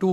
2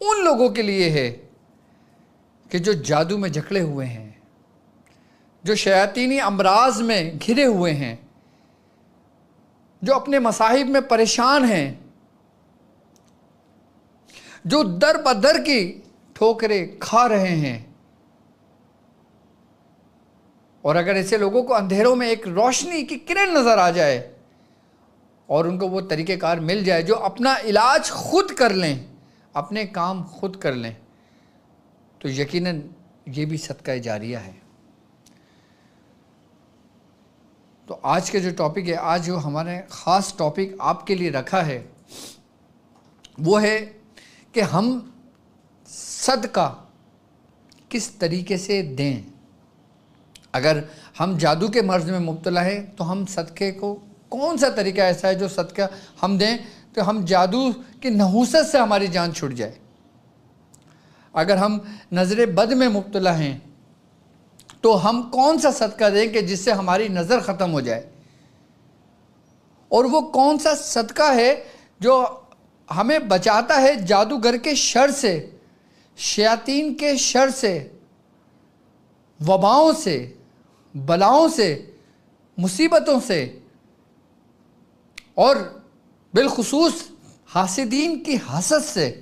ان لوگوں کے لیے ہے کہ جو جادو میں جکڑے ہوئے ہیں، جو شیاطینی امراض میں گھرے ہوئے ہیں، جو اپنے مصائب میں پریشان ہیں، جو در بدر کی ٹھوکریں کھا رہے ہیں۔ اور اگر ایسے لوگوں کو اندھیروں میں ایک روشنی کی کرن نظر آ جائے اور ان کو وہ طریقہ کار مل جائے جو اپنا علاج خود کر لیں، اپنے کام خود کر لیں، تو یقیناً یہ بھی صدقہ جاریہ ہے۔ تو آج کے جو ٹاپک ہے، آج جو ہمارے خاص ٹاپک آپ کے لیے رکھا ہے وہ ہے کہ ہم صدقہ کس طریقے سے دیں۔ اگر ہم جادو کے مرض میں مبتلا ہیں تو ہم صدقے کو کون سا طریقہ ایسا ہے جو صدقہ ہم دیں تو ہم جادو کی نحوست سے ہماری جان چھوٹ جائے۔ اگر ہم نظر بد میں مبتلا ہیں تو ہم کون سا صدقہ دیں کہ جس سے ہماری نظر ختم ہو جائے، اور وہ کون سا صدقہ ہے جو ہمیں بچاتا ہے جادوگر کے شر سے، شیاطین کے شر سے، وباؤں سے، بلاؤں سے، مصیبتوں سے، اور بالخصوص حاسدین کی حسد سے۔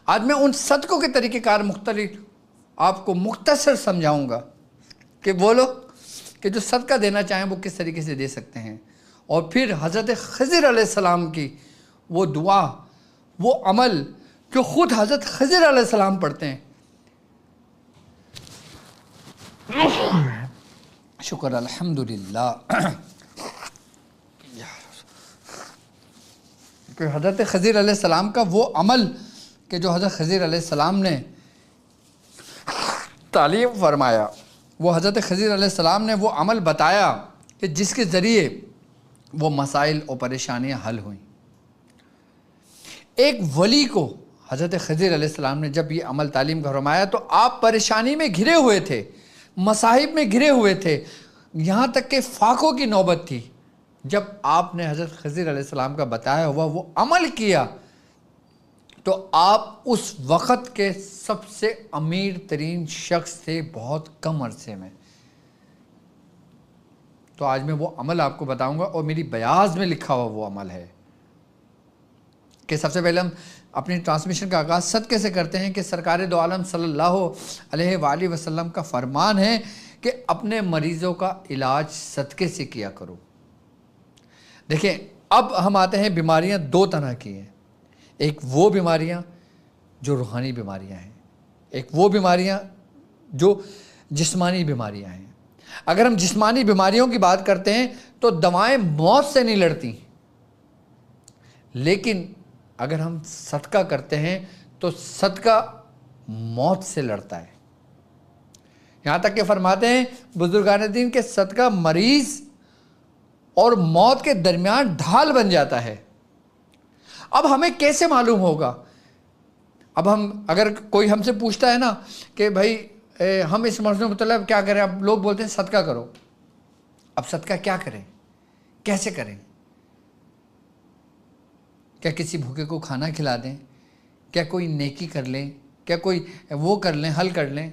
آج میں ان صدقوں کے طریقہ کار مختلف آپ کو مختصر سمجھاؤں گا کہ وہ لوگ کہ جو صدقہ دینا چاہیں وہ کس طریقے سے دے سکتے ہیں، اور پھر حضرت خضر علیہ السلام کی وہ دعا، وہ عمل جو خود حضرت خضر علیہ السلام پڑھتے ہیں۔ شکر الحمدللہ کہ حضرت خضر علیہ السلام کا وہ عمل کہ جو حضرت خضر علیہ السلام نے تعلیم فرمایا، وہ حضرت خضر علیہ السلام نے وہ عمل بتایا کہ جس کے ذریعے وہ مسائل اور پریشانیاں حل ہوئیں۔ ایک ولی کو حضرت خضر علیہ السلام نے جب یہ عمل تعلیم فرمایا تو آپ پریشانی میں گھرے ہوئے تھے، مصائب میں گھرے ہوئے تھے، یہاں تک کہ فاقوں کی نوبت تھی۔ جب آپ نے حضرت خضر علیہ السلام کا بتایا ہوا وہ عمل کیا تو آپ اس وقت کے سب سے امیر ترین شخص تھے بہت کم عرصے میں۔ تو آج میں وہ عمل آپ کو بتاؤں گا، اور میری بیاض میں لکھا ہوا وہ عمل ہے کہ سب سے پہلے ہم اپنی ٹرانسمیشن کا آغاز صدقے سے کرتے ہیں کہ سرکار دو عالم صلی اللہ علیہ وآلہ وسلم کا فرمان ہے کہ اپنے مریضوں کا علاج صدقے سے کیا کرو۔ دیکھیں، اب ہم آتے ہیں، بیماریاں دو طرح کی ہیں، ایک وہ بیماریاں جو روحانی بیماریاں ہیں، ایک وہ بیماریاں جو جسمانی بیماریاں ہیں۔ اگر ہم جسمانی بیماریوں کی بات کرتے ہیں تو دوائیں موت سے نہیں لڑتی، لیکن اگر ہم صدقہ کرتے ہیں تو صدقہ موت سے لڑتا ہے۔ یہاں تک کہ فرماتے ہیں بزرگان دین کے صدقہ مریض اور موت کے درمیان ڈھال بن جاتا ہے۔ اب ہمیں کیسے معلوم ہوگا؟ اب اگر کوئی ہم سے پوچھتا ہے نا کہ بھائی ہم اس مرض میں مبتلا کیا کریں، اب لوگ بولتے ہیں صدقہ کرو۔ اب صدقہ کیا کریں، کیسے کریں؟ کیا کسی بھوکے کو کھانا کھلا دیں؟ کیا کوئی نیکی کر لیں؟ کیا کوئی وہ کر لیں، حل کر لیں؟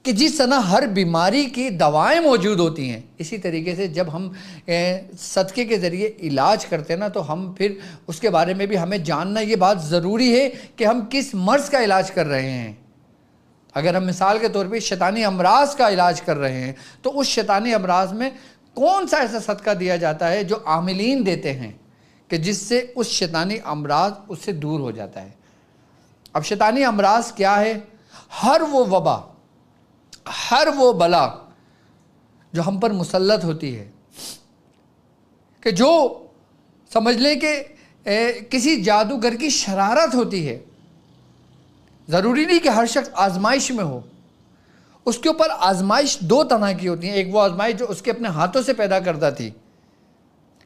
کہ جس طرح ہر بیماری کی دوائیں موجود ہوتی ہیں، اسی طریقے سے جب ہم صدقے کے ذریعے علاج کرتے ہیں نا تو ہم پھر اس کے بارے میں بھی ہمیں جاننا یہ بات ضروری ہے کہ ہم کس مرض کا علاج کر رہے ہیں۔ اگر ہم مثال کے طور پہ شیطانی امراض کا علاج کر رہے ہیں تو اس شیطانی امراض میں کون سا ایسا صدقہ دیا جاتا ہے جو عاملین دیتے ہیں کہ جس سے اس شیطانی امراض اس سے دور ہو جاتا ہے۔ اب شیطانی امراض کیا ہے؟ ہر وہ وبا، ہر وہ بلا جو ہم پر مسلط ہوتی ہے، کہ جو سمجھ لیں کہ کسی جادوگر کی شرارت ہوتی ہے۔ ضروری نہیں کہ ہر شخص آزمائش میں ہو، اس کے اوپر آزمائش دو طرح کی ہوتی ہیں۔ ایک وہ آزمائش جو اس کے اپنے ہاتھوں سے پیدا کرتا تھی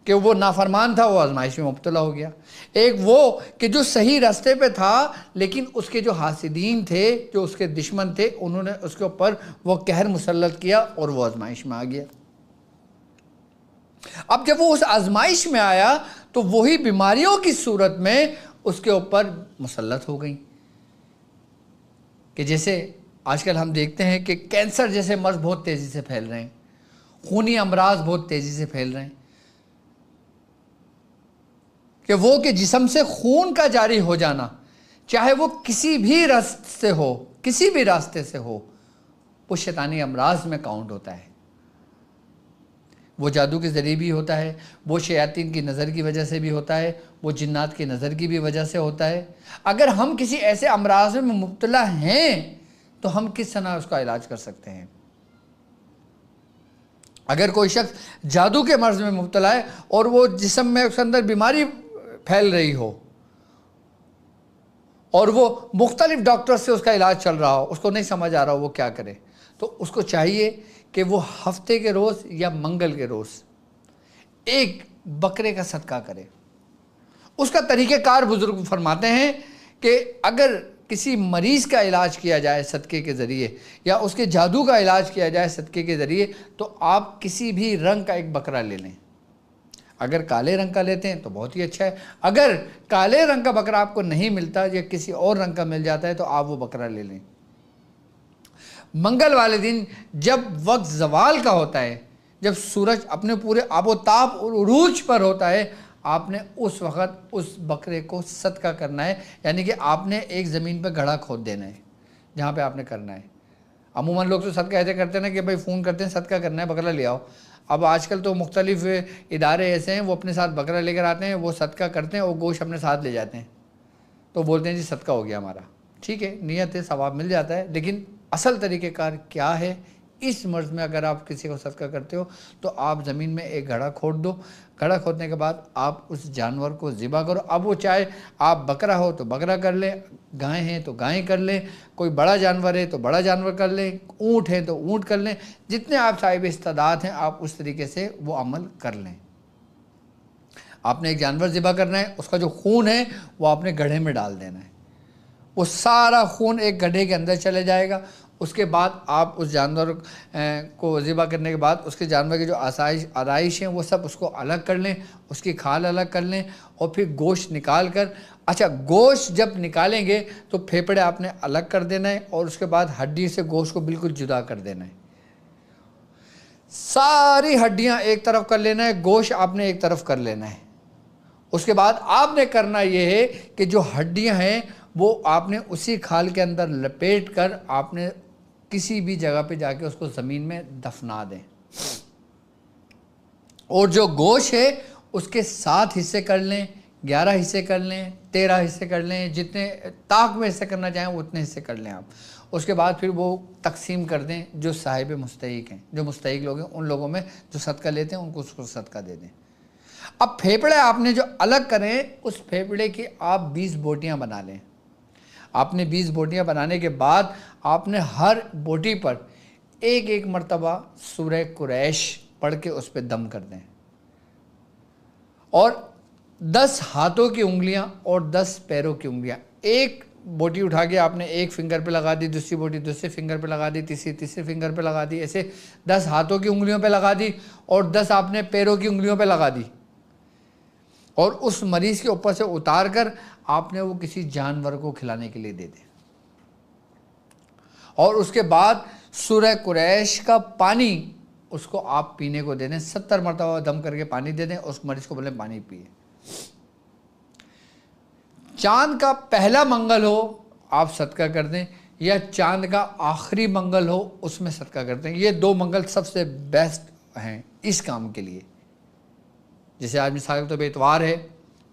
کہ وہ نافرمان تھا، وہ آزمائش میں مبتلا ہو گیا۔ ایک وہ کہ جو صحیح راستے پہ تھا لیکن اس کے جو حاسدین تھے، جو اس کے دشمن تھے، انہوں نے اس کے اوپر وہ قہر مسلط کیا اور وہ آزمائش میں آ گیا۔ اب جب وہ اس آزمائش میں آیا تو وہی بیماریوں کی صورت میں اس کے اوپر مسلط ہو گئیں۔ کہ جیسے آج کل ہم دیکھتے ہیں کہ کینسر جیسے مرض بہت تیزی سے پھیل رہے ہیں، خونی امراض بہت تیزی سے پھیل رہے ہیں، کہ وہ کہ جسم سے خون کا جاری ہو جانا، چاہے وہ کسی بھی راستے سے ہو، وہ شیطانی امراض میں کاؤنٹ ہوتا ہے۔ وہ جادو کے ذریعے بھی ہوتا ہے، وہ شیاطین کی نظر کی وجہ سے بھی ہوتا ہے، وہ جنات کی نظر کی بھی وجہ سے ہوتا ہے۔ اگر ہم کسی ایسے امراض میں مبتلا ہیں تو ہم کس طرح اس کا علاج کر سکتے ہیں؟ اگر کوئی شخص جادو کے مرض میں مبتلا ہے اور وہ جسم میں اس کے اندر بیماری پھیل رہی ہو اور وہ مختلف ڈاکٹر سے اس کا علاج چل رہا ہو، اس کو نہیں سمجھ آ رہا ہو وہ کیا کرے، تو اس کو چاہیے کہ وہ ہفتے کے روز یا منگل کے روز ایک بکرے کا صدقہ کرے۔ اس کا طریقہ کار بزرگ فرماتے ہیں کہ اگر کسی مریض کا علاج کیا جائے صدقے کے ذریعے یا اس کے جادو کا علاج کیا جائے صدقے کے ذریعے، تو آپ کسی بھی رنگ کا ایک بکرا لے لیں۔ اگر کالے رنگ کا لیتے ہیں تو بہت ہی اچھا ہے، اگر کالے رنگ کا بکرا آپ کو نہیں ملتا یا کسی اور رنگ کا مل جاتا ہے تو آپ وہ بکرا لے لیں۔ منگل والے دن جب وقت زوال کا ہوتا ہے، جب سورج اپنے پورے آب و تاب اور عروج پر ہوتا ہے، آپ نے اس وقت اس بکرے کو صدقہ کرنا ہے، یعنی کہ آپ نے ایک زمین پہ گڑھا کھود دینا ہے جہاں پہ آپ نے کرنا ہے۔ عموماً لوگ تو صدقہ ایسے کرتے ہیں نا کہ بھائی فون کرتے ہیں صدقہ کرنا ہے بکرا لے آؤ۔ اب آج کل تو مختلف ادارے ایسے ہیں وہ اپنے ساتھ بکرا لے کر آتے ہیں، وہ صدقہ کرتے ہیں اور گوشت اپنے ساتھ لے جاتے ہیں، تو بولتے ہیں جی صدقہ ہو گیا ہمارا۔ ٹھیک ہے، نیت ہے، ثواب مل جاتا ہے، لیکن اصل طریقہ کار کیا ہے؟ اس مرض میں اگر آپ کسی کو صدقہ کرتے ہو تو آپ زمین میں ایک گڑھا کھود دو، گڑھا کھودنے کے بعد آپ اس جانور کو ذبح کرو۔ اب وہ چاہے آپ بکرا ہو تو بکرا کر لیں، گائے ہیں تو گائیں کر لیں، کوئی بڑا جانور ہے تو بڑا جانور کر لیں، اونٹ ہے تو اونٹ کر لیں، جتنے آپ صاحب استعداد ہیں آپ اس طریقے سے وہ عمل کر لیں۔ آپ نے ایک جانور ذبح کرنا ہے، اس کا جو خون ہے وہ آپ نے گڑھے میں ڈال دینا ہے، وہ سارا خون ایک گڈھے کے اندر چلے جائے گا۔ اس کے بعد آپ اس جانور کو ذبح کرنے کے بعد اس کے جانور کی جو آرائش ہیں وہ سب اس کو الگ کر لیں، اس کی کھال الگ کر لیں، اور پھر گوشت نکال کر، اچھا گوشت جب نکالیں گے تو پھیپڑے آپ نے الگ کر دینا ہے اور اس کے بعد ہڈی سے گوشت کو بالکل جدا کر دینا ہے۔ ساری ہڈیاں ایک طرف کر لینا ہے، گوشت آپ نے ایک طرف کر لینا ہے۔ اس کے بعد آپ نے کرنا یہ ہے کہ جو ہڈیاں ہیں وہ آپ نے اسی کھال کے اندر لپیٹ کر آپ نے کسی بھی جگہ پہ جا کے اس کو زمین میں دفنا دیں، اور جو گوشت ہے اس کے 7 حصے کر لیں، 11 حصے کر لیں، 13 حصے کر لیں، جتنے طاق میں حصے کرنا چاہیں وہ اتنے حصے کر لیں آپ۔ اس کے بعد پھر وہ تقسیم کر دیں جو صاحب مستحق ہیں، جو مستحق لوگ ہیں ان لوگوں میں جو صدقہ لیتے ہیں ان کو اس کو صدقہ دے دیں۔ اب پھیپڑے آپ نے جو الگ کریں اس پھیپڑے کی آپ 20 بوٹیاں بنا لیں۔ آپ نے 20 بوٹیاں بنانے کے بعد آپ نے ہر بوٹی پر ایک مرتبہ سورہ قریش پڑھ کے اس پہ دم کر دیں، اور 10 ہاتھوں کی انگلیاں اور 10 پیروں کی انگلیاں، ایک بوٹی اٹھا کے آپ نے ایک فنگر پہ لگا دی، دوسری بوٹی دوسرے فنگر پہ لگا دی، تیسری فنگر پہ لگا دی، ایسے 10 ہاتھوں کی انگلیوں پہ لگا دی اور 10 آپ نے پیروں کی انگلیوں پہ لگا دی، اور اس مریض کے اوپر سے اتار کر آپ نے وہ کسی جانور کو کھلانے کے لیے دے دیں۔ اور اس کے بعد سورہ قریش کا پانی اس کو آپ پینے کو دے دیں، 70 مرتبہ دم کر کے پانی دے دیں، اس مریض کو بولیں پانی پیے۔ چاند کا پہلا منگل ہو آپ صدقہ کر دیں، یا چاند کا آخری منگل ہو اس میں صدقہ کر دیں۔ یہ 2 منگل سب سے بیسٹ ہیں اس کام کے لیے۔ جیسے آج مثال کے طور پہ اتوار ہے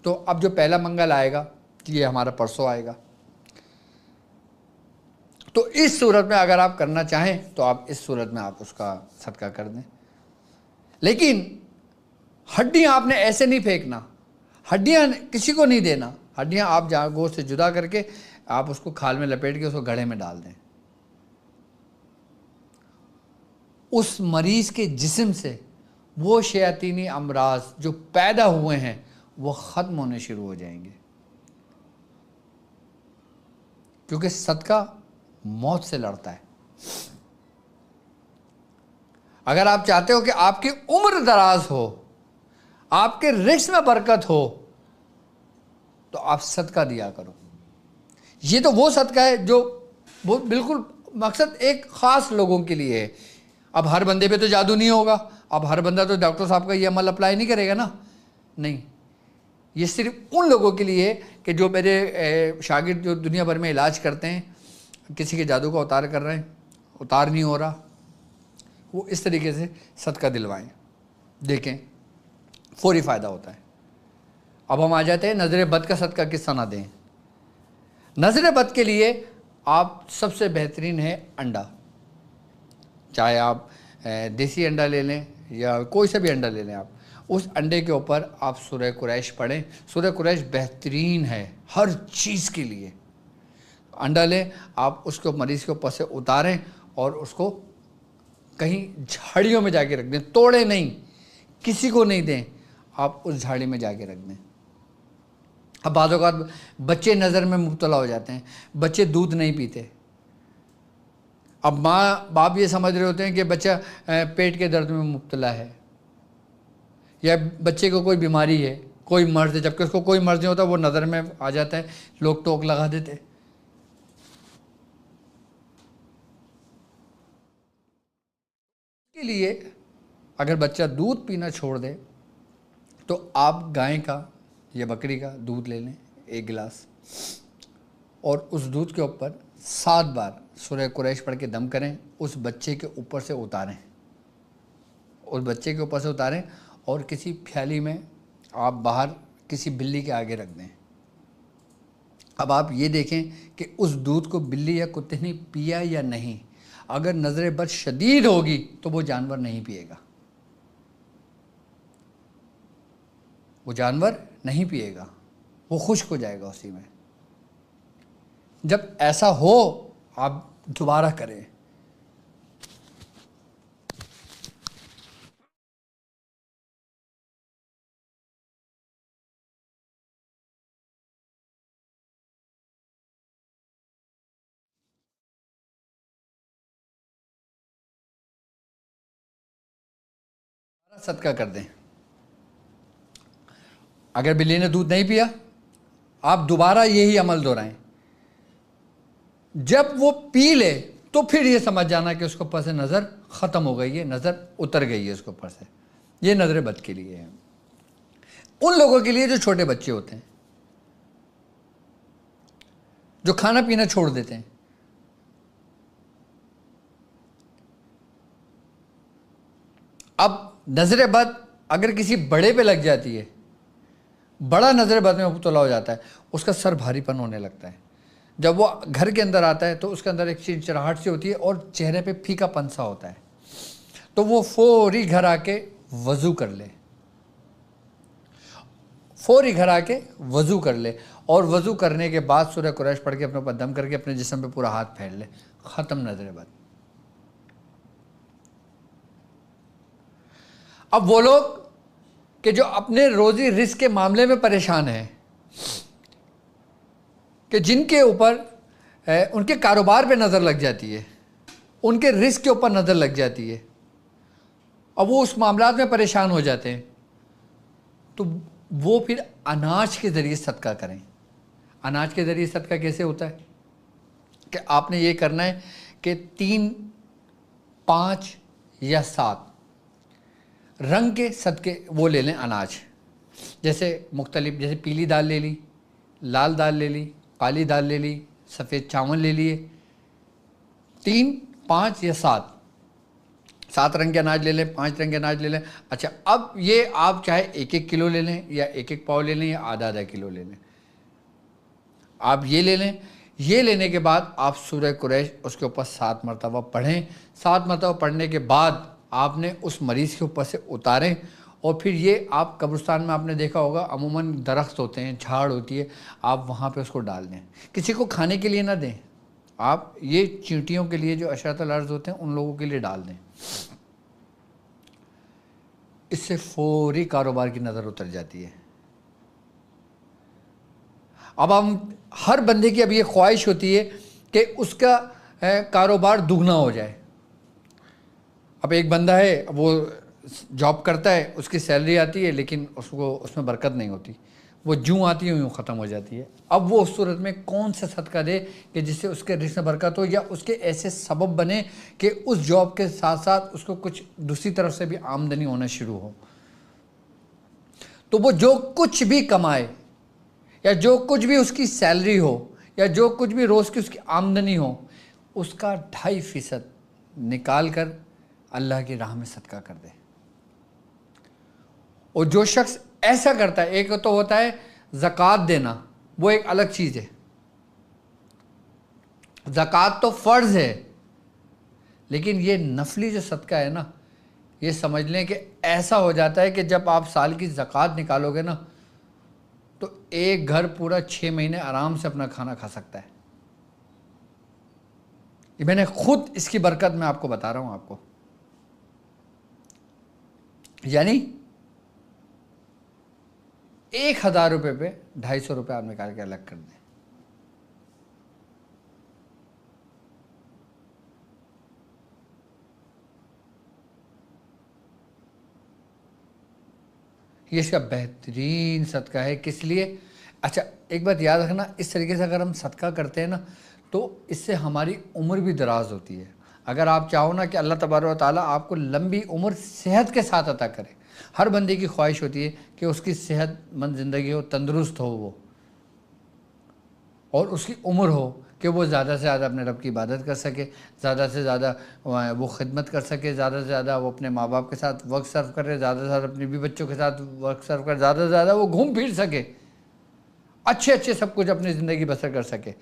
تو اب جو پہلا منگل آئے گا یہ ہمارا پرسوں آئے گا، تو اس صورت میں اگر آپ کرنا چاہیں تو آپ اس صورت میں آپ اس کا صدقہ کر دیں۔ لیکن ہڈیاں آپ نے ایسے نہیں پھینکنا، ہڈیاں کسی کو نہیں دینا، ہڈیاں آپ گوشت سے جدا کر کے آپ اس کو کھال میں لپیٹ کے اس کو گڑھے میں ڈال دیں۔ اس مریض کے جسم سے وہ شیاطینی امراض جو پیدا ہوئے ہیں وہ ختم ہونے شروع ہو جائیں گے، کیونکہ صدقہ موت سے لڑتا ہے۔ اگر آپ چاہتے ہو کہ آپ کی عمر دراز ہو، آپ کے رزق میں برکت ہو، تو آپ صدقہ دیا کرو۔ یہ تو وہ صدقہ ہے جو وہ بالکل مقصد ایک خاص لوگوں کے لیے ہے. اب ہر بندے پہ تو جادو نہیں ہوگا. اب ہر بندہ تو ڈاکٹر صاحب کا یہ عمل اپلائی نہیں کرے گا نا. نہیں, یہ صرف ان لوگوں کے لیے کہ جو میرے شاگرد جو دنیا بھر میں علاج کرتے ہیں, کسی کے جادو کا اتار کر رہے ہیں, اتار نہیں ہو رہا, وہ اس طریقے سے صدقہ دلوائیں. دیکھیں فوری فائدہ ہوتا ہے. اب ہم آ جاتے ہیں نظر بد کا صدقہ کس طرح دیں. نظر بد کے لیے آپ سب سے بہترین ہے انڈا. چاہے آپ دیسی انڈا لے لیں یا کوئی سا بھی انڈا لے لیں, آپ اس انڈے کے اوپر آپ سورہ قریش پڑھیں. سورہ قریش بہترین ہے ہر چیز کے لیے. انڈا لیں آپ, اس کو مریض کے اوپر سے اتاریں اور اس کو کہیں جھاڑیوں میں جا کے رکھ دیں. توڑیں نہیں, کسی کو نہیں دیں, آپ اس جھاڑی میں جا کے رکھ دیں. اب بعض اوقات بچے نظر میں مبتلا ہو جاتے ہیں, بچے دودھ نہیں پیتے. اب ماں باپ یہ سمجھ رہے ہوتے ہیں کہ بچہ پیٹ کے درد میں مبتلا ہے یا بچے کو کوئی بیماری ہے, کوئی مرض ہے, جبکہ اس کو کوئی مرض نہیں ہوتا, وہ نظر میں آ جاتا ہے, لوگ ٹوک لگا دیتے. اس کے لیے اگر بچہ دودھ پینا چھوڑ دے تو آپ گائے کا یا بکری کا دودھ لے لیں 1 گلاس, اور اس دودھ کے اوپر 7 بار سورہ قریش پڑھ کے دم کریں, اس بچے کے اوپر سے اتاریں. اس بچے کے اوپر سے اتاریں اور کسی پیالی میں آپ باہر کسی بلی کے آگے رکھ دیں. اب آپ یہ دیکھیں کہ اس دودھ کو بلی یا کتے نے پیا یا نہیں. اگر نظر بد شدید ہوگی تو وہ جانور نہیں پیے گا, وہ جانور نہیں پیے گا, وہ خشک ہو جائے گا اسی میں. جب ایسا ہو آپ دوبارہ کریں. صدقہ کر دیں. اگر بلی نے دودھ نہیں پیا, آپ دوبارہ یہی عمل دہرائیں. جب وہ پی لے تو پھر یہ سمجھ جانا کہ اس کے اوپر سے نظر ختم ہو گئی ہے, نظر اتر گئی ہے اس کے اوپر سے. یہ نظر بد کے لیے ہے. ان لوگوں کے لیے جو چھوٹے بچے ہوتے ہیں, جو کھانا پینا چھوڑ دیتے ہیں. اب نظر بد اگر کسی بڑے پہ لگ جاتی ہے, بڑا نظر بد میں مبتلا ہو جاتا ہے, اس کا سر بھاری پن ہونے لگتا ہے. جب وہ گھر کے اندر آتا ہے تو اس کے اندر ایک چڑچڑاہٹ سی ہوتی ہے اور چہرے پہ پھیکا پن سا ہوتا ہے. تو وہ فوری گھر آ کے وضو کر لے, فوری گھر آ کے وضو کر لے, اور وضو کرنے کے بعد سورہ قریش پڑھ کے اپنے اوپر دم کر کے اپنے جسم پہ پورا ہاتھ پھیر لے. ختم نظر بد. اب وہ لوگ کہ جو اپنے روزی رزق کے معاملے میں پریشان ہیں, کہ جن کے اوپر ان کے کاروبار پہ نظر لگ جاتی ہے, ان کے رزق کے اوپر نظر لگ جاتی ہے, اب وہ اس معاملات میں پریشان ہو جاتے ہیں, تو وہ پھر اناج کے ذریعے صدقہ کریں. اناج کے ذریعے صدقہ کیسے ہوتا ہے کہ آپ نے یہ کرنا ہے کہ 3, 5 یا 7 رنگ کے صدقے وہ لے لیں اناج. جیسے مختلف, جیسے پیلی دال لے لی, لال دال لے لی, کالی دال لے لی, سفید چاول لے لیے. 3, 5 یا 7 رنگ کے اناج لے لیں, 5 رنگ کے اناج لے لیں. اچھا, اب یہ آپ چاہے 1 کلو لے لیں یا 1 پاؤ لے لیں یا آدھا کلو لے لیں, آپ یہ لے لیں. یہ لینے کے بعد آپ سورہ قریش اس کے اوپر 7 مرتبہ پڑھیں. 7 مرتبہ پڑھنے کے بعد آپ نے اس مریض کے اوپر سے اتاریں, اور پھر یہ آپ قبرستان میں آپ نے دیکھا ہوگا عموماً درخت ہوتے ہیں, جھاڑ ہوتی ہے, آپ وہاں پہ اس کو ڈال دیں. کسی کو کھانے کے لیے نہ دیں, آپ یہ چیونٹیوں کے لیے جو عشرۃ الارض ہوتے ہیں ان لوگوں کے لیے ڈال دیں. اس سے فوری کاروبار کی نظر اتر جاتی ہے. اب ہم ہر بندے کی اب یہ خواہش ہوتی ہے کہ اس کا کاروبار دگنا ہو جائے. اب ایک بندہ ہے, وہ جاب کرتا ہے, اس کی سیلری آتی ہے لیکن اس کو اس میں برکت نہیں ہوتی. وہ جوں آتی ہے یوں ختم ہو جاتی ہے۔ اب وہ اس صورت میں کون سا صدقہ دے کہ جس سے اس کے رزق میں برکت ہو، یا اس کے ایسے سبب بنے کہ اس جاب کے ساتھ ساتھ اس کو کچھ دوسری طرف سے بھی آمدنی ہونا شروع ہو۔ تو وہ جو کچھ بھی کمائے، یا جو کچھ بھی اس کی سیلری ہو، یا جو کچھ بھی روز کی اس کی آمدنی ہو، اس کا 2.5% نکال کر اللہ کی راہ میں صدقہ کر دے۔ اور جو شخص ایسا کرتا ہے، ایک تو ہوتا ہے زکوٰۃ دینا، وہ ایک الگ چیز ہے، زکوٰۃ تو فرض ہے، لیکن یہ نفلی جو صدقہ ہے نا، یہ سمجھ لیں کہ ایسا ہو جاتا ہے کہ جب آپ سال کی زکوٰۃ نکالو گے نا، تو ایک گھر پورا 6 مہینے آرام سے اپنا کھانا کھا سکتا ہے۔ یہ میں نے خود اس کی برکت میں آپ کو بتا رہا ہوں آپ کو، یعنی 1000 روپے پہ 250 روپے آپ نکال کے الگ کر دیں۔ یہ اس کا بہترین صدقہ ہے۔ کس لیے؟ اچھا ایک بات یاد رکھنا، اس طریقے سے اگر ہم صدقہ کرتے ہیں نا، تو اس سے ہماری عمر بھی دراز ہوتی ہے۔ اگر آپ چاہو نا کہ اللہ تبارک و تعالیٰ آپ کو لمبی عمر صحت کے ساتھ عطا کرے، ہر بندے کی خواہش ہوتی ہے کہ اس کی صحت مند زندگی ہو، تندرست ہو وہ، اور اس کی عمر ہو کہ وہ زیادہ سے زیادہ اپنے رب کی عبادت کر سکے، زیادہ سے زیادہ وہ خدمت کر سکے، زیادہ سے زیادہ وہ اپنے ماں باپ کے ساتھ وقت صرف کرے، زیادہ سے زیادہ اپنے بھی بچوں کے ساتھ وقت صرف کرے، زیادہ سے زیادہ وہ گھوم پھر سکے، اچھے سب کچھ اپنی زندگی بسر کر سکے،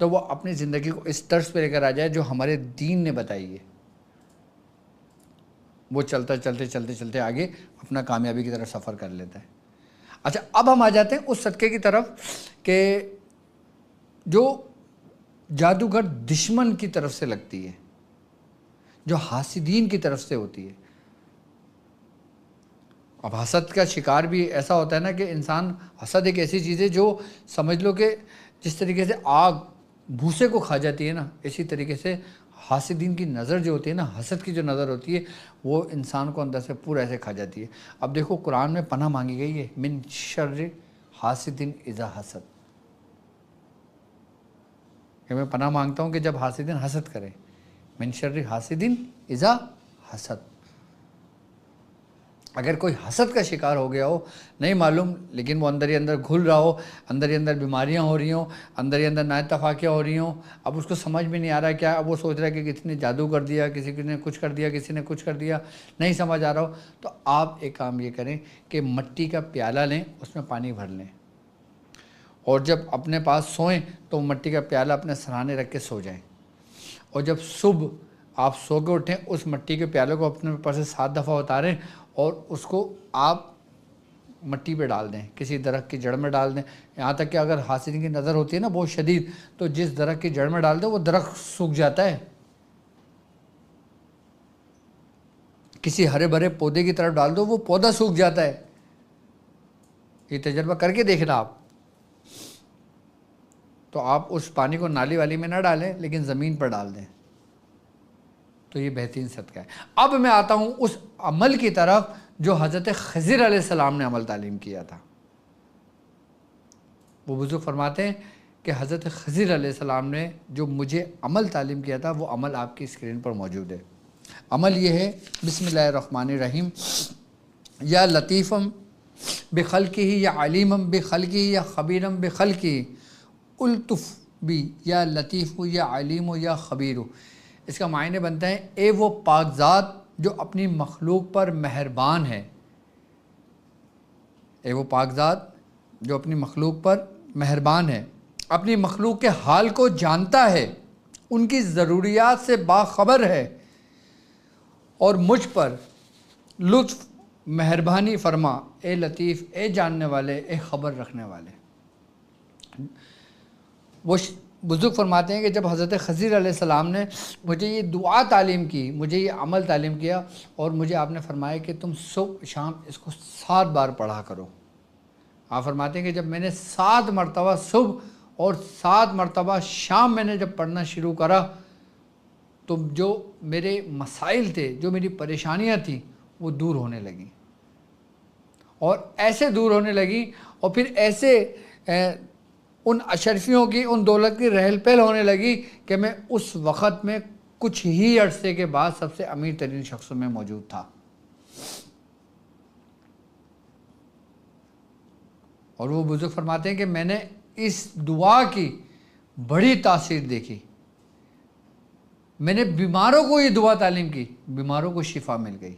تو وہ اپنی زندگی کو اس طرز پہ لے کر آ جائے جو ہمارے دین نے بتائی ہے۔ وہ چلتے آگے اپنا کامیابی کی طرف سفر کر لیتا ہے۔ اچھا اب ہم آ جاتے ہیں اس صدقے کی طرف کہ جو جادوگر دشمن کی طرف سے لگتی ہے، جو حاسدین کی طرف سے ہوتی ہے۔ اب حسد کا شکار بھی ایسا ہوتا ہے نا کہ انسان، حسد ایک ایسی چیز ہے جو سمجھ لو کہ جس طریقے سے آگ بھوسے کو کھا جاتی ہے نا، اسی طریقے سے حاسدین کی نظر جو ہوتی ہے نا، حسد کی جو نظر ہوتی ہے، وہ انسان کو اندر سے پورا ایسے کھا جاتی ہے۔ اب دیکھو قرآن میں پناہ مانگی گئی ہے، من شر حاسد اذا حسد، کہ میں پناہ مانگتا ہوں کہ جب حاسدین حسد کریں، من شر حاسد اذا حسد۔ اگر کوئی حسد کا شکار ہو گیا ہو، نہیں معلوم، لیکن وہ اندر ہی اندر گھل رہا ہو، اندر ہی اندر بیماریاں ہو رہی ہوں، اندر ہی اندر نااتفاقیاں ہو رہی ہوں، اب اس کو سمجھ میں نہیں آ رہا ہے کیا، اب وہ سوچ رہا ہے کہ کسی نے جادو کر دیا، کسی نے کچھ کر دیا، کسی نے کچھ کر دیا، نہیں سمجھ آ رہا ہو، تو آپ ایک کام یہ کریں کہ مٹی کا پیالہ لیں، اس میں پانی بھر لیں، اور جب اپنے پاس سوئیں تو مٹی کا پیالہ اپنے سرہانے رکھ کے سو جائیں، اور جب صبح آپ سو کے اٹھیں اس مٹی کے پیالے کو اپنے اوپر سے 7 دفعہ اتاریں، اور اس کو آپ مٹی پہ ڈال دیں، کسی درخت کی جڑ میں ڈال دیں، یہاں تک کہ اگر حاسدین کی نظر ہوتی ہے نا بہت شدید، تو جس درخت کی جڑ میں ڈال دیں وہ درخت سوکھ جاتا ہے، کسی ہرے بھرے پودے کی طرف ڈال دو وہ پودا سوکھ جاتا ہے۔ یہ تجربہ کر کے دیکھنا آپ۔ تو آپ اس پانی کو نالی والی میں نہ ڈالیں، لیکن زمین پر ڈال دیں، تو یہ بہترین صدقہ ہے۔ اب میں آتا ہوں اس عمل کی طرف جو حضرت خضر علیہ السلام نے عمل تعلیم کیا تھا۔ وہ بزرگ فرماتے ہیں کہ حضرت خضر علیہ السلام نے جو مجھے عمل تعلیم کیا تھا، وہ عمل آپ کی اسکرین پر موجود ہے۔ عمل یہ ہے، بسم اللہ الرحمن الرحیم، یا لطیفم بخلقہ یا علیمم بخلقہ یا خبیرم بخلقہ الطف بی یا لطیف یا علیم یا خبیر۔ اس کا معنی بنتا ہے اے وہ پاک ذات جو اپنی مخلوق پر مہربان ہے، اے وہ پاک ذات جو اپنی مخلوق پر مہربان ہے، اپنی مخلوق کے حال کو جانتا ہے، ان کی ضروریات سے باخبر ہے، اور مجھ پر لطف مہربانی فرما، اے لطیف، اے جاننے والے، اے خبر رکھنے والے۔ وہ بزرگ فرماتے ہیں کہ جب حضرت خضر علیہ السلام نے مجھے یہ دعا تعلیم کی، مجھے یہ عمل تعلیم کیا، اور مجھے آپ نے فرمایا کہ تم صبح شام اس کو 7 بار پڑھا کرو۔ آپ فرماتے ہیں کہ جب میں نے 7 مرتبہ صبح اور 7 مرتبہ شام میں نے جب پڑھنا شروع کرا، تو جو میرے مسائل تھے، جو میری پریشانیاں تھیں، وہ دور ہونے لگیں، اور ایسے دور ہونے لگیں، اور پھر ایسے ان اشرفیوں کی، ان دولت کی رہل پہل ہونے لگی کہ میں اس وقت میں کچھ ہی عرصے کے بعد سب سے امیر ترین شخصوں میں موجود تھا. اور وہ بزرگ فرماتے ہیں کہ میں نے اس دعا کی بڑی تاثیر دیکھی. میں نے بیماروں کو یہ دعا تعلیم کی، بیماروں کو شفا مل گئی.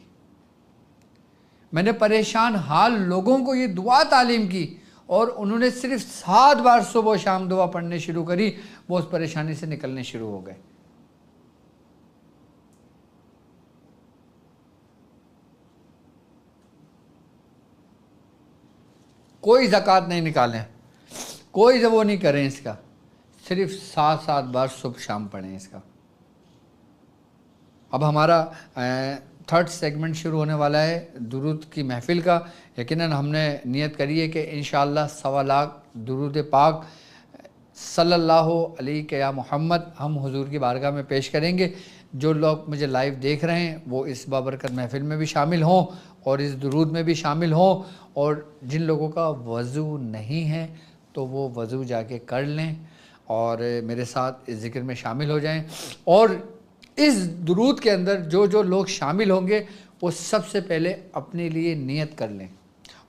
میں نے پریشان حال لوگوں کو یہ دعا تعلیم کی اور انہوں نے صرف 7 بار صبح و شام دعا پڑھنے شروع کری، وہ اس پریشانی سے نکلنے شروع ہو گئے. کوئی زکوٰۃ نہیں نکالیں، کوئی وہ نہیں کریں اس کا، صرف 7 بار صبح شام پڑھیں اس کا. اب ہمارا 3rd سیگمنٹ شروع ہونے والا ہے درود کی محفل کا. یقیناً ہم نے نیت کری ہے کہ انشاءاللہ 1.25 لاکھ درود پاک صلی اللہ علیہ یا محمد ہم حضور کی بارگاہ میں پیش کریں گے. جو لوگ مجھے لائیو دیکھ رہے ہیں وہ اس بابرکت محفل میں بھی شامل ہوں اور اس درود میں بھی شامل ہوں، اور جن لوگوں کا وضو نہیں ہے تو وہ وضو جا کے کر لیں اور میرے ساتھ اس ذکر میں شامل ہو جائیں. اور اس درود کے اندر جو جو لوگ شامل ہوں گے وہ سب سے پہلے اپنے لیے نیت کر لیں،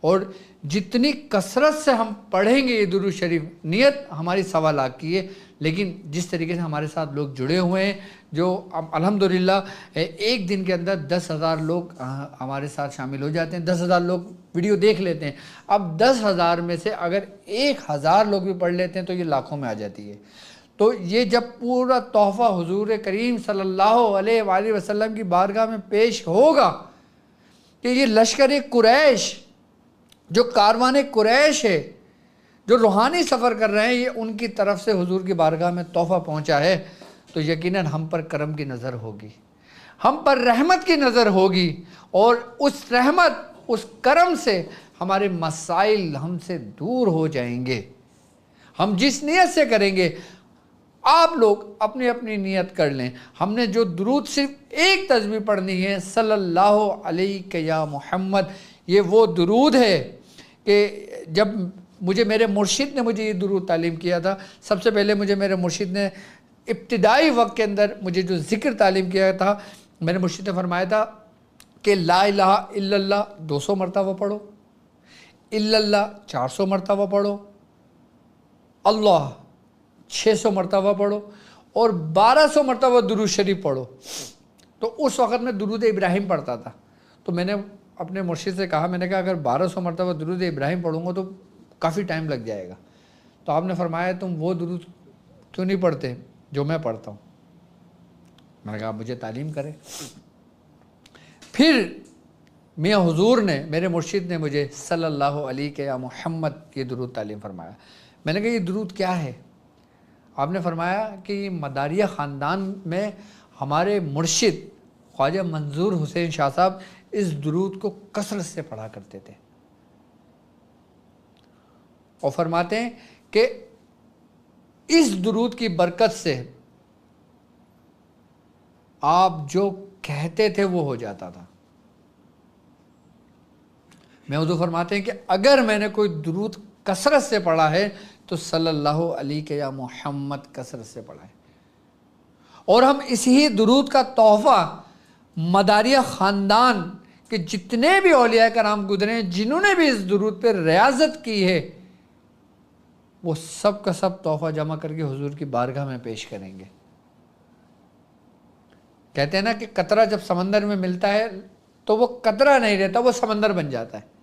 اور جتنی کثرت سے ہم پڑھیں گے یہ درود شریف، نیت ہماری 1.25 لاکھ کی ہے، لیکن جس طریقے سے ہمارے ساتھ لوگ جڑے ہوئے ہیں، جو الحمدللہ ایک دن کے اندر 10,000 لوگ ہمارے ساتھ شامل ہو جاتے ہیں، 10,000 لوگ ویڈیو دیکھ لیتے ہیں. اب 10,000 میں سے اگر 1,000 لوگ بھی پڑھ لیتے ہیں تو یہ لاکھوں میں آ جاتی ہے. تو یہ جب پورا تحفہ حضور کریم صلی اللہ علیہ وآلہ وسلم کی بارگاہ میں پیش ہوگا کہ یہ لشکر قریش، جو کاروان قریش ہے، جو روحانی سفر کر رہے ہیں، یہ ان کی طرف سے حضور کی بارگاہ میں تحفہ پہنچا ہے، تو یقیناً ہم پر کرم کی نظر ہوگی، ہم پر رحمت کی نظر ہوگی، اور اس رحمت، اس کرم سے ہمارے مسائل ہم سے دور ہو جائیں گے. ہم جس نیت سے کریں گے، آپ لوگ اپنی اپنی نیت کر لیں. ہم نے جو درود صرف ایک تسبیح پڑھنی ہے، صلی اللہ علیہ یا محمد، یہ وہ درود ہے کہ جب میرے مرشد نے مجھے یہ درود تعلیم کیا تھا، سب سے پہلے مجھے میرے مرشد نے ابتدائی وقت کے اندر مجھے جو ذکر تعلیم کیا تھا، میرے مرشد نے فرمایا تھا کہ لا الہ الا اللہ 200 مرتبہ پڑھو، الا اللہ 400 مرتبہ پڑھو، اللہ 600 مرتبہ پڑھو، اور 1200 مرتبہ درود شریف پڑھو. تو اس وقت میں درود ابراہیم پڑھتا تھا، تو میں نے اپنے مرشد سے کہا، میں نے کہا اگر 1200 مرتبہ درود ابراہیم پڑھوں گا تو کافی ٹائم لگ جائے گا. تو آپ نے فرمایا تم وہ درود کیوں نہیں پڑھتے جو میں پڑھتا ہوں؟ میں نے کہا مجھے تعلیم کرے. پھر میاں حضور نے، میرے مرشد نے مجھے صلی اللہ علیہ یا محمد یہ درود تعلیم فرمایا. میں نے کہا یہ درود کیا ہے؟ آپ نے فرمایا کہ یہ مداریہ خاندان میں ہمارے مرشد خواجہ منظور حسین شاہ صاحب اس درود کو کثرت سے پڑھا کرتے تھے، اور فرماتے ہیں کہ اس درود کی برکت سے آپ جو کہتے تھے وہ ہو جاتا تھا. میں حضور فرماتے ہیں کہ اگر میں نے کوئی درود کثرت سے پڑھا ہے تو صلی اللہ علیہ یا محمد کثرت سے پڑھا ہے. اور ہم اسی درود کا تحفہ مداریہ خاندان کے جتنے بھی اولیاء کرام گزرے ہیں، جنہوں نے بھی اس درود پہ ریاضت کی ہے، وہ سب کا سب تحفہ جمع کر کے حضور کی بارگاہ میں پیش کریں گے. کہتے ہیں نا کہ قطرہ جب سمندر میں ملتا ہے تو وہ قطرہ نہیں رہتا، وہ سمندر بن جاتا ہے.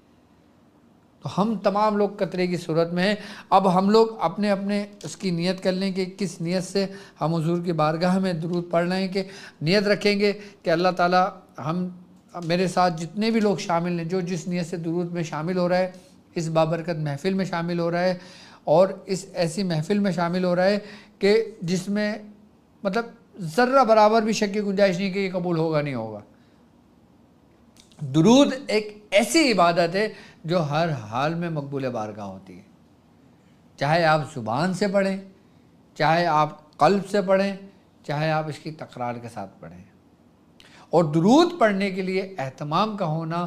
تو ہم تمام لوگ قطرے کی صورت میں ہیں. اب ہم لوگ اپنے اپنے اس کی نیت کر لیں کہ کس نیت سے ہم حضور کی بارگاہ میں درود پڑھ رہے ہیں، کہ نیت رکھیں گے کہ اللہ تعالیٰ ہم میرے ساتھ جتنے بھی لوگ شامل ہیں، جو جس نیت سے درود میں شامل ہو رہا ہے، اس بابرکت محفل میں شامل ہو رہا ہے، اور اس ایسی محفل میں شامل ہو رہا ہے کہ جس میں مطلب ذرہ برابر بھی شک کی گنجائش نہیں کہ یہ قبول ہوگا نہیں ہوگا. درود ایک ایسی عبادت ہے جو ہر حال میں مقبول بارگاہ ہوتی ہے، چاہے آپ زبان سے پڑھیں، چاہے آپ قلب سے پڑھیں، چاہے آپ اس کی تکرار کے ساتھ پڑھیں. اور درود پڑھنے کے لیے اہتمام کا ہونا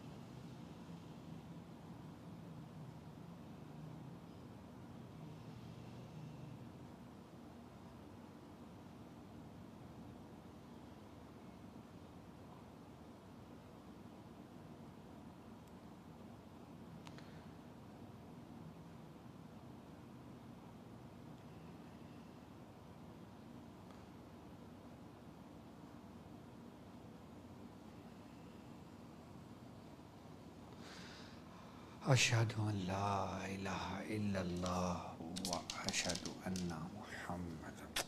اشہد ان لا الہ الا اللہ و اشہد ان محمد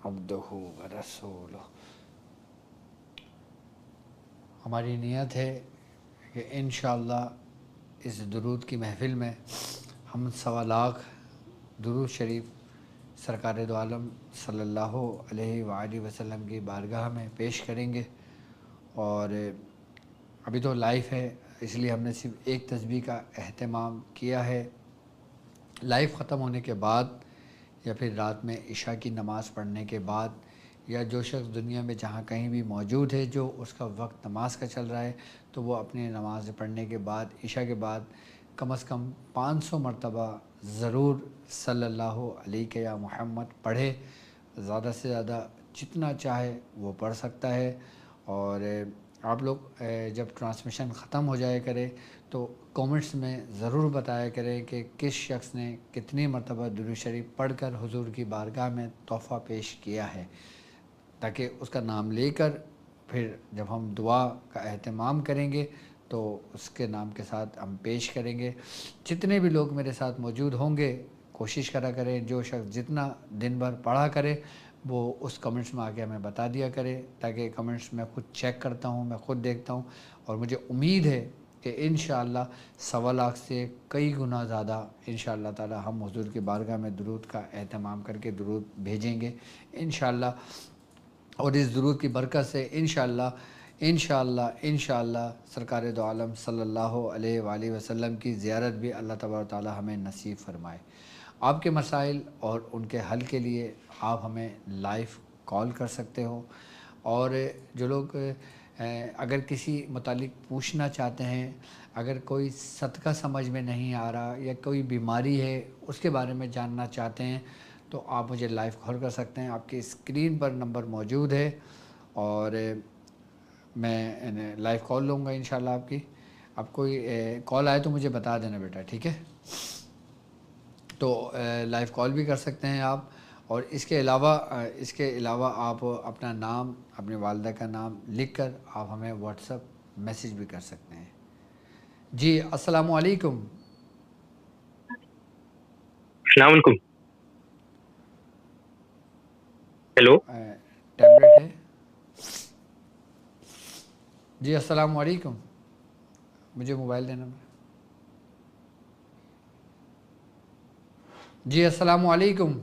عبدہ و رسولہ۔ ہماری نیت ہے کہ انشاءاللہ اس درود کی محفل میں ہم 1.25 درود شریف سرکار دو عالم صلی اللہ علیہ وآلہ وسلم کی بارگاہ میں پیش کریں گے۔ اور ابھی تو لائف ہے، اس لیے ہم نے صرف ایک تسبیح کا اہتمام کیا ہے۔ لائف ختم ہونے کے بعد یا پھر رات میں عشاء کی نماز پڑھنے کے بعد، یا جو شخص دنیا میں جہاں کہیں بھی موجود ہے جو اس کا وقت نماز کا چل رہا ہے، تو وہ اپنی نماز پڑھنے کے بعد عشاء کے بعد کم از کم 500 مرتبہ ضرور صلی اللہ علیہ یا محمد پڑھے۔ زیادہ سے زیادہ جتنا چاہے وہ پڑھ سکتا ہے۔ اور آپ لوگ جب ٹرانسمیشن ختم ہو جائے کرے تو کومنٹس میں ضرور بتایا کریں کہ کس شخص نے کتنی مرتبہ درود شریف پڑھ کر حضور کی بارگاہ میں تحفہ پیش کیا ہے، تاکہ اس کا نام لے کر پھر جب ہم دعا کا اہتمام کریں گے تو اس کے نام کے ساتھ ہم پیش کریں گے۔ جتنے بھی لوگ میرے ساتھ موجود ہوں گے کوشش کرا کریں، جو شخص جتنا دن بھر پڑھا کرے وہ اس کمنٹس میں آ کے ہمیں بتا دیا کرے، تاکہ کمنٹس میں خود چیک کرتا ہوں، میں خود دیکھتا ہوں، اور مجھے امید ہے کہ انشاءاللہ 1.25 سے کئی گنا زیادہ انشاءاللہ تعالی ہم حضور کی بارگاہ میں درود کا اہتمام کر کے درود بھیجیں گے انشاءاللہ۔ اور اس درود کی برکت سے انشاءاللہ سرکار دو عالم صلی اللہ علیہ وآلہ وسلم کی زیارت بھی اللہ تبارک و تعالی ہمیں نصیب فرمائے۔ آپ کے مسائل اور ان کے حل کے لیے آپ ہمیں لائیو کال کر سکتے ہو، اور جو لوگ اگر کسی متعلق پوچھنا چاہتے ہیں، اگر کوئی صدقہ سمجھ میں نہیں آ رہا یا کوئی بیماری ہے اس کے بارے میں جاننا چاہتے ہیں، تو آپ مجھے لائیو کال کر سکتے ہیں۔ آپ کی اسکرین پر نمبر موجود ہے، اور میں لائیو کال لوں گا انشاءاللہ آپ کی۔ آپ کوئی کال آئے تو مجھے بتا دینا بیٹا، ٹھیک ہے؟ تو لائیو کال بھی کر سکتے ہیں آپ، اور اس کے علاوہ آپ اپنا نام، اپنی والدہ کا نام لکھ کر آپ ہمیں واٹس ایپ میسیج بھی کر سکتے ہیں۔ جی السلام علیکم۔ السلام علیکم۔ ہیلو، ٹیبلیٹ ہے؟ جی السلام علیکم، مجھے موبائل دینا۔ جی السلام علیکم،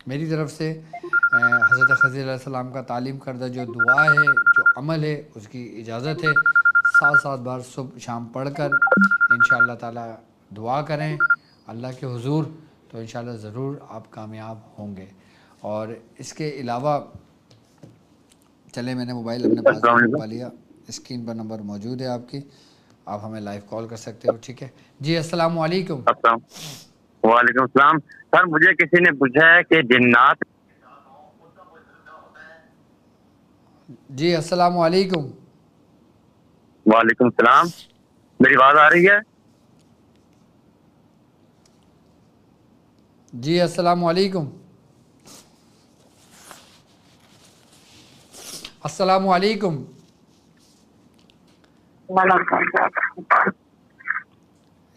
میری طرف سے حضرت خضر علیہ السلام کا تعلیم کردہ جو دعا ہے، جو عمل ہے، اس کی اجازت ہے 7 بار صبح شام پڑھ کر انشاءاللہ تعالی دعا کریں اللہ کے حضور، تو انشاءاللہ ضرور آپ کامیاب ہوں گے۔ اور اس کے علاوہ چلے میں نے موبائل اپنے پاس السلام بھی علیکم۔ منگوا لیا، اسکرین پر نمبر موجود ہے آپ کی، آپ ہمیں لائیو کال کر سکتے ہو، ٹھیک ہے؟ جی السلام علیکم۔ السلام، وعلیکم السلام۔ سر مجھے کسی نے پوچھا ہے کہ جنات۔ جی السلام علیکم۔ وعلیکم السلام، میری آواز آ رہی ہے؟ جی السلام علیکم۔ السلام علیکم۔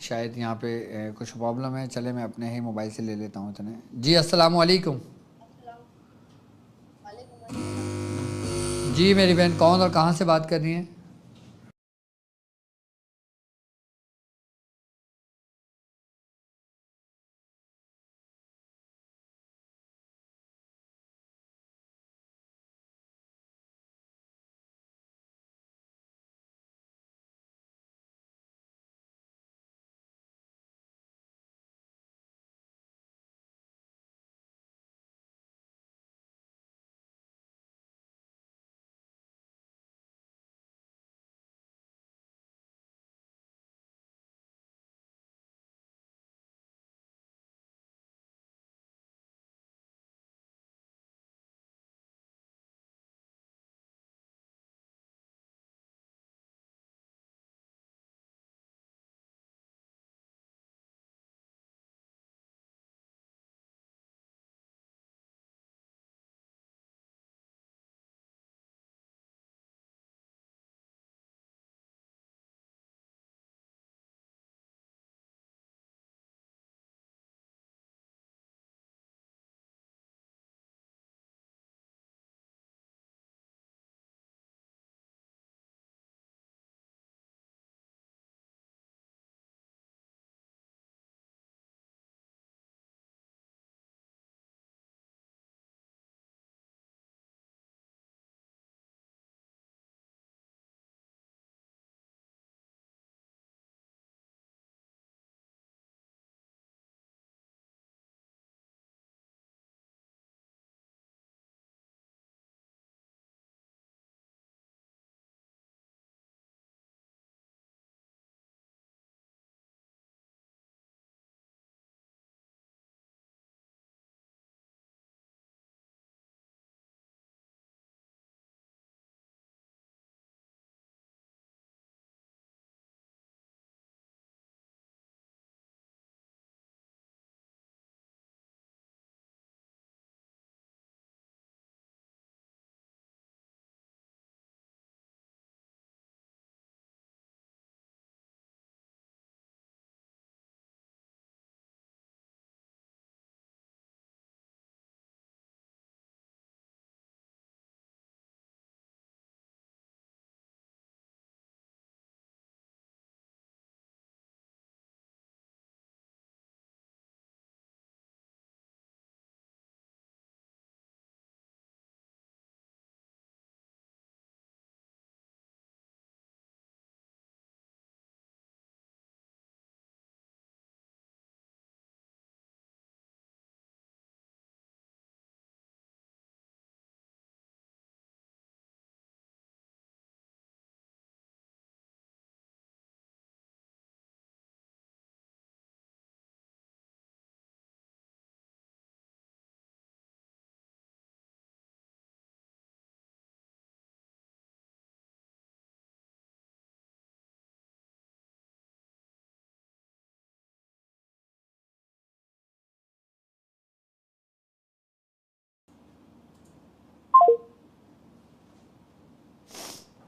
شاید یہاں پہ کچھ پرابلم ہے، چلے میں اپنے ہی موبائل سے لے لیتا ہوں اتنے۔ جی السلام علیکم۔ جی میری بہن کون اور کہاں سے بات کر رہی ہیں؟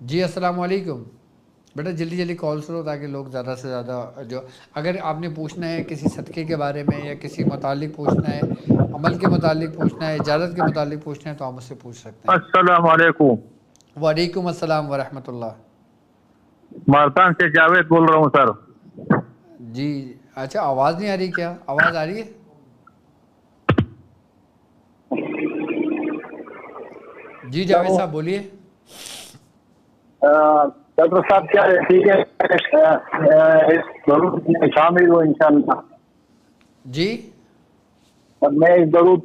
جی السلام علیکم بیٹا، جلدی جلدی کال کرو تاکہ لوگ زیادہ سے زیادہ جو، اگر آپ نے پوچھنا ہے کسی صدقے کے بارے میں یا کسی متعلق پوچھنا ہے، عمل کے متعلق پوچھنا ہے، اجازت کے متعلق پوچھنا ہے، تو آپ مجھ سے پوچھ سکتے ہیں۔ السلام علیکم، وعلیکم السلام ورحمۃ اللہ۔ ملتان سے جاوید بول رہا ہوں سر۔ جی اچھا، آواز نہیں آ رہی کیا؟ آواز آ رہی ہے؟ جی جاوید صاحب بولیے۔ ڈاکٹر صاحب کیا ہے؟ ٹھیک ہے، ضرور شامل ہو انشاءاللہ۔ جی میں اس ضرور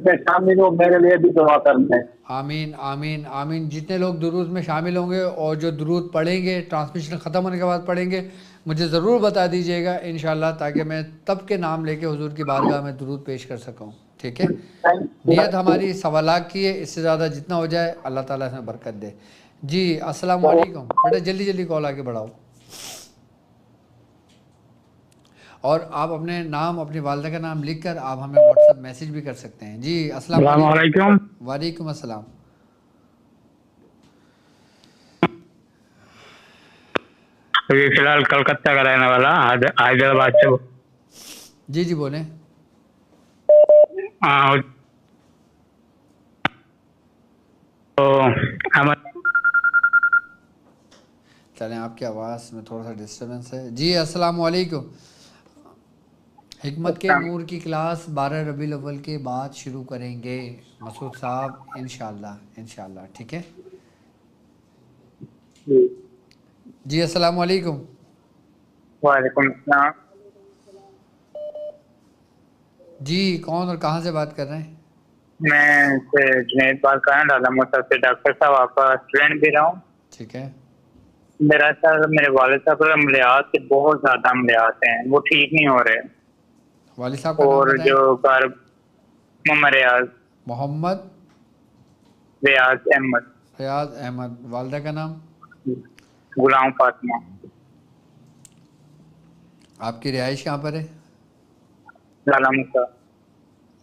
میں شامل ہوں، میرے لیے بھی دعا کرنا ہے۔ آمین آمین آمین۔ جتنے لوگ درود میں شامل ہوں گے اور جو درود پڑھیں گے ٹرانسمیشن ختم ہونے کے بعد پڑھیں گے، مجھے ضرور بتا دیجیے گا انشاءاللہ، تاکہ میں تب کے نام لے کے حضور کی بارگاہ میں درود پیش کر سکوں، ٹھیک ہے؟ نیت ہماری 1.25 کی ہے، اس سے زیادہ جتنا ہو جائے اللہ تعالیٰ اس میں برکت دے۔ جی السلام علیکم بیٹا، جلدی جلدی کال آگے بڑھاؤ، اور آپ اپنے نام، اپنی والدہ کا نام لکھ کر آپ ہمیں واٹس ایپ میسیج بھی کر سکتے ہیں۔ جی السلام علیکم۔ وعلیکم السلام۔ فی الحال کلکتہ کا رہنے والا، حیدرآباد سے۔ جی جی بولیں۔ چلیں، آپ کی آواز میں تھوڑا سا ڈسٹربنس ہے۔ جی السلام علیکم۔ حکمت کے نور کی کلاس 12 ربیع الاول کے بعد شروع کریں گے مسعود صاحب، انشاءاللہ انشاءاللہ، ٹھیک ہے؟ جی السلام علیکم۔ وعلیکم السلام۔ جی کون اور کہاں سے بات کر رہے ہیں؟ میں جنید بات کر رہا ہوں، لالا موسیٰ سے۔ ڈاکٹر صاحب آپ کا اسٹوڈنٹ بھی رہا ہوں۔ ٹھیک ہے۔ میرا سر، میرے والد صاحب کو عملیات کے بہت زیادہ عملیات ہیں، وہ ٹھیک نہیں ہو رہے۔ والد صاحب کا نام اور بتائیں۔ جو محمد محمد ریاض احمد۔ ریاض احمد۔ والدہ کا نام؟ غلام فاطمہ۔ آپ کی رہائش کہاں پر ہے؟ لالا موسیٰ۔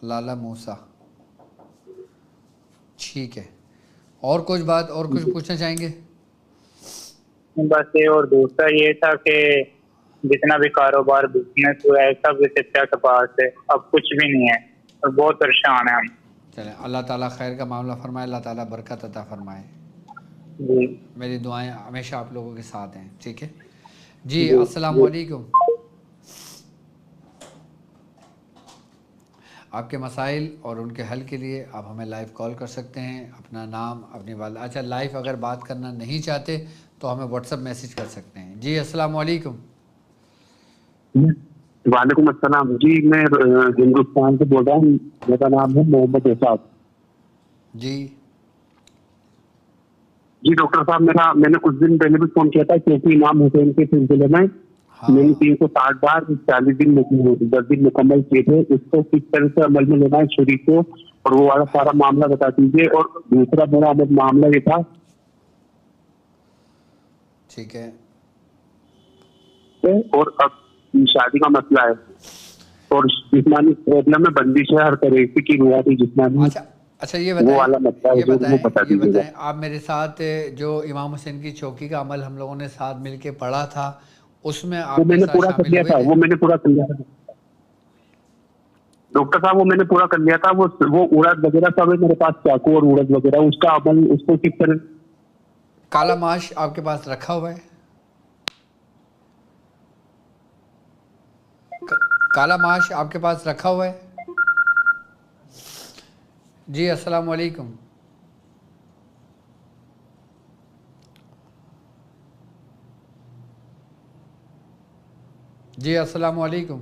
لالا موسیٰ، ٹھیک ہے۔ اور کچھ بات اور کچھ پوچھنا چاہیں گے؟ بس یہ، اور دوسرا یہ تھا کہ جتنا بھی کاروبار بزنس ہوا ہے سب چچا کے پاس ہے، اب کچھ بھی نہیں ہے اور بہت پریشان ہیں ہم۔ چلیں، اللہ تعالیٰ خیر کا معاملہ فرمائے، اللہ تعالیٰ برکت عطا فرمائے۔ جی میری دعائیں ہمیشہ آپ لوگوں کے ساتھ ہیں، ٹھیک ہے؟ جی السلام علیکم۔ آپ کے مسائل اور ان کے حل کے لیے آپ ہمیں لائیو کال کر سکتے ہیں، اپنا نام، اپنی والدہ، اچھا لائیو اگر بات کرنا نہیں چاہتے تو ہمیں واٹس ایپ میسیج کر سکتے ہیں۔ جی السلام علیکم۔ وعلیکم السلام جی، میں ہندوستان سے بول رہا ہوں، میرا نام ہے محمد احساس۔ جی جی ڈاکٹر صاحب، میں نے کچھ دن پہلے بھی فون کیا تھا کیونکہ امام حسین کے سلسلے میں میں نے 360 بار 40 دن 10 دن مکمل کیے تھے، اس کو کس طرح سے عمل میں لینا ہے شریک کو، اور وہ والا سارا معاملہ بتا دیجیے۔ اور دوسرا میرا معاملہ یہ تھا، ٹھیک ہے، اور اب شادی کا مسئلہ ہے اور جسمانی پرابلم میں بندش ہے ہر طرح کی روایتی جسمانی۔ اچھا یہ وہ والا مسئلہ ہے جو وہ بتا دیجیے گا۔ آپ میرے ساتھ جو امام حسین کی چوکی کا عمل ہم لوگوں نے ساتھ مل کے پڑھا تھا، اس میں آپ وہ میں نے پورا کر شامل لیا ہوئے تھا، تھے؟ وہ میں نے پورا کر لیا تھا ڈاکٹر صاحب، وہ میں نے پورا کر لیا تھا۔ وہ اڑد وغیرہ سب ہے میرے پاس، چاقو اور اڑد وغیرہ، اس کا عمل اس کو کس طرح۔ کالا ماش آپ کے پاس رکھا ہوا ہے؟ کالا ماش آپ کے پاس رکھا ہوا ہے؟ جی السلام علیکم۔ جی السلام علیکم۔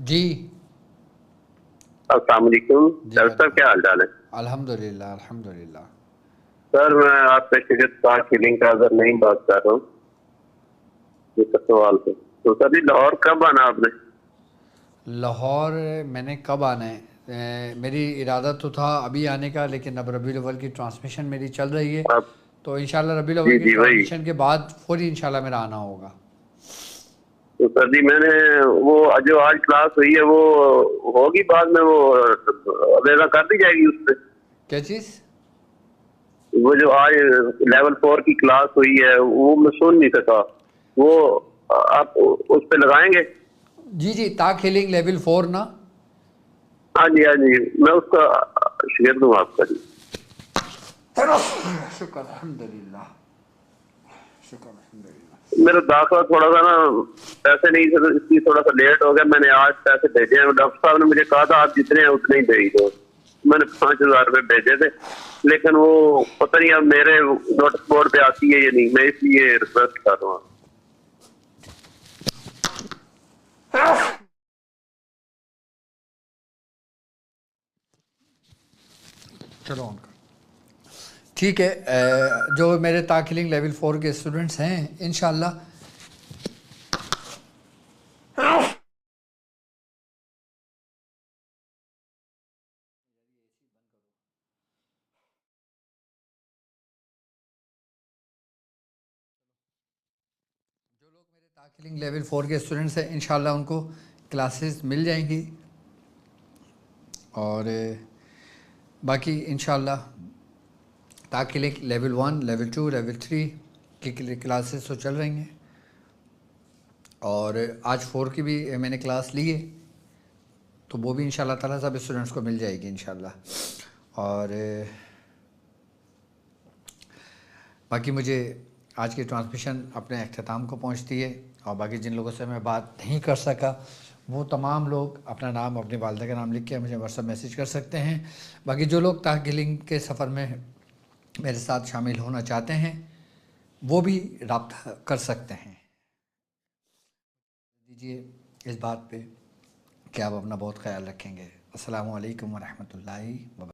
جی السلام علیکم ڈاکٹر صاحب، کیا حال چال ہے؟ الحمدللہ الحمدللہ۔ سر میں آپ سے شریعت پاک کی لنک اگر نہیں بات کر رہا ہوں یہ سوال ہے تو سر جی، لاہور کب آنا آپ نے؟ لاہور میں نے کب آنا ہے، میری ارادہ تو تھا ابھی آنے کا، لیکن اب ربیع الاول کی ٹرانسمیشن میری چل رہی ہے، تو انشاءاللہ ربیع الاول کی ٹرانسمیشن کے بعد فوری انشاءاللہ میرا آنا ہوگا۔ تو سر جی، میں نے وہ جو آج کلاس ہوئی ہے وہ ہوگی بعد میں، وہ علیحدہ کر دی جائے گی اس پہ؟ کیا چیز؟ وہ جو آج لیول 4 کی کلاس ہوئی ہے وہ میں سن نہیں سکا، وہ آپ اس پہ لگائیں گے؟ جی جی، تاک ہیلنگ لیول 4 نا؟ ہاں جی میں اس کا شیئر دوں آپ کا جی. شکر الحمدللہ، شکر الحمدللہ. میرا داخلہ تھوڑا سا نا پیسے نہیں تھے، اس لیے تھوڑا سا لیٹ ہو گیا. میں نے آج پیسے بھیجے ہیں. ڈاکٹر صاحب نے مجھے کہا تھا آپ جتنے ہیں اتنے ہی بھیج دو. میں نے 5,000 روپے بھیجے تھے، لیکن وہ پتہ نہیں اب میرے نوٹس بورڈ پہ آتی ہے یا نہیں. میں اس لیے ریکویسٹ کر رہا ہوں. چلو ان کا ٹھیک ہے. جو میرے تاک ہیلنگ لیول 4 کے اسٹوڈنٹس ہیں انشاءاللہ تاک ہیلنگ لیول 4 کے اسٹوڈنٹس ہیں انشاءاللہ ان کو کلاسز مل جائیں گی، اور باقی انشاءاللہ تاک ہیلنگ لیول 1 لیول 2 لیول 3 کی کلاسز تو چل رہی ہیں، اور آج 4 کی بھی میں نے کلاس لی ہے تو وہ بھی انشاءاللہ تعالیٰ سب اسٹوڈنٹس کو مل جائے گی انشاءاللہ. اور باقی مجھے آج کی ٹرانسمیشن اپنے اختتام کو پہنچتی ہے، اور باقی جن لوگوں سے میں بات نہیں کر سکا وہ تمام لوگ اپنا نام، اپنی والدہ کا نام لکھ کے مجھے واٹس ایپ میسیج کر سکتے ہیں. باقی جو لوگ تاک ہیلنگ کے سفر میں میرے ساتھ شامل ہونا چاہتے ہیں وہ بھی رابطہ کر سکتے ہیں. دیجیے اس بات پہ کہ آپ اپنا بہت خیال رکھیں گے. السلام علیکم ورحمۃ اللہ وبرکاتہ.